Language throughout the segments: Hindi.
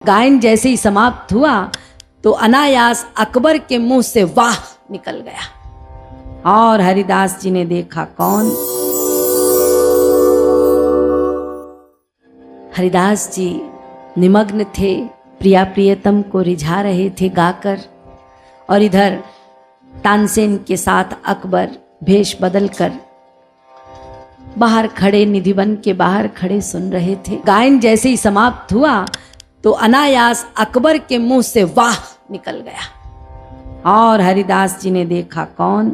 गायन जैसे ही समाप्त हुआ तो अनायास अकबर के मुंह से वाह निकल गया और हरिदास जी ने देखा कौन। हरिदास जी निमग्न थे, प्रिया प्रियतम को रिझा रहे थे गाकर, और इधर तानसेन के साथ अकबर भेष बदलकर बाहर खड़े, निधिवन के बाहर खड़े सुन रहे थे। गायन जैसे ही समाप्त हुआ तो अनायास अकबर के मुंह से वाह निकल गया और हरिदास जी ने देखा कौन।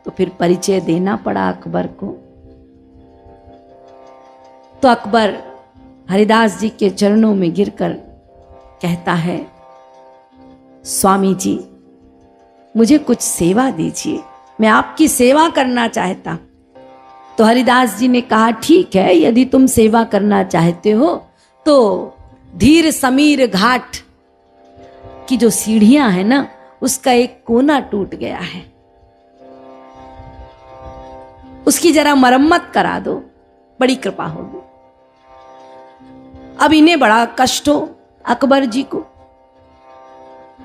तो फिर परिचय देना पड़ा अकबर को। तो अकबर हरिदास जी के चरणों में गिरकर कहता है, स्वामी जी मुझे कुछ सेवा दीजिए, मैं आपकी सेवा करना चाहता। तो हरिदास जी ने कहा, ठीक है, यदि तुम सेवा करना चाहते हो तो धीर समीर घाट की जो सीढ़ियां हैं ना, उसका एक कोना टूट गया है, उसकी जरा मरम्मत करा दो, बड़ी कृपा होगी। अब इन्हें बड़ा कष्ट हो अकबर जी को,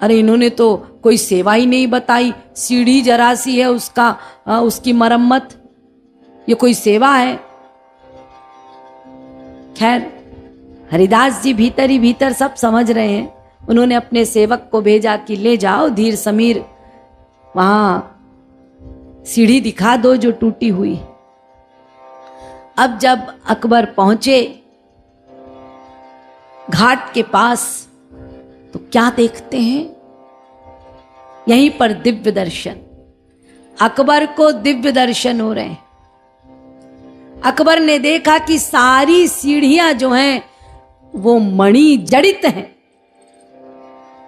अरे इन्होंने तो कोई सेवा ही नहीं बताई, सीढ़ी जरा सी है उसकी मरम्मत, ये कोई सेवा है। खैर हरिदास जी भीतर ही भीतर सब समझ रहे हैं। उन्होंने अपने सेवक को भेजा कि ले जाओ धीर समीर, वहां सीढ़ी दिखा दो जो टूटी हुई। अब जब अकबर पहुंचे घाट के पास तो क्या देखते हैं, यहीं पर दिव्य दर्शन, अकबर को दिव्य दर्शन हो रहे हैं। अकबर ने देखा कि सारी सीढ़ियां जो हैं वो मणि जड़ित हैं,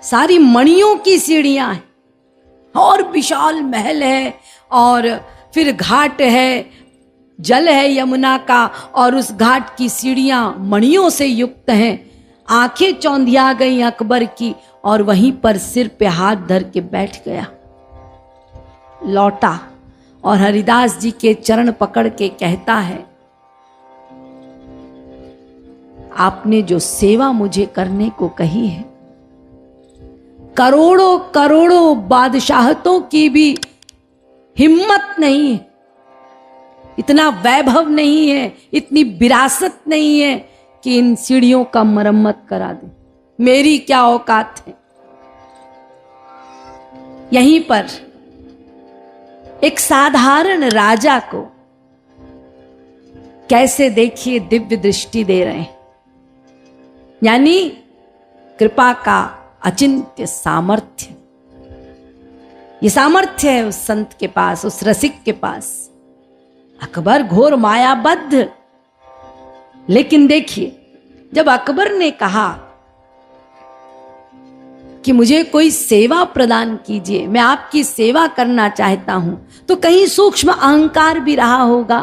सारी मणियों की सीढ़ियां हैं और विशाल महल है और फिर घाट है, जल है यमुना का और उस घाट की सीढ़ियां मणियों से युक्त हैं। आंखें चौंधिया गई अकबर की और वहीं पर सिर पे हाथ धर के बैठ गया। लौटा और हरिदास जी के चरण पकड़ के कहता है, आपने जो सेवा मुझे करने को कही है, करोड़ों करोड़ों बादशाहतों की भी हिम्मत नहीं है, इतना वैभव नहीं है, इतनी विरासत नहीं है कि इन सीढ़ियों का मरम्मत करा दे। मेरी क्या औकात है। यहीं पर एक साधारण राजा को कैसे देखिए दिव्य दृष्टि दे रहे हैं, यानी कृपा का अचिंत्य सामर्थ्य। ये सामर्थ्य है उस संत के पास, उस रसिक के पास। अकबर घोर मायाबद्ध, लेकिन देखिए जब अकबर ने कहा कि मुझे कोई सेवा प्रदान कीजिए, मैं आपकी सेवा करना चाहता हूं, तो कहीं सूक्ष्म अहंकार भी रहा होगा।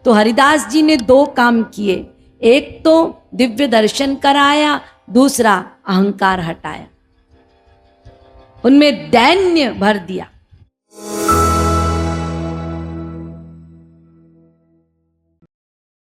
तो हरिदास जी ने दो काम किए, एक तो दिव्य दर्शन कराया, दूसरा अहंकार हटाया, उनमें दैन्य भर दिया।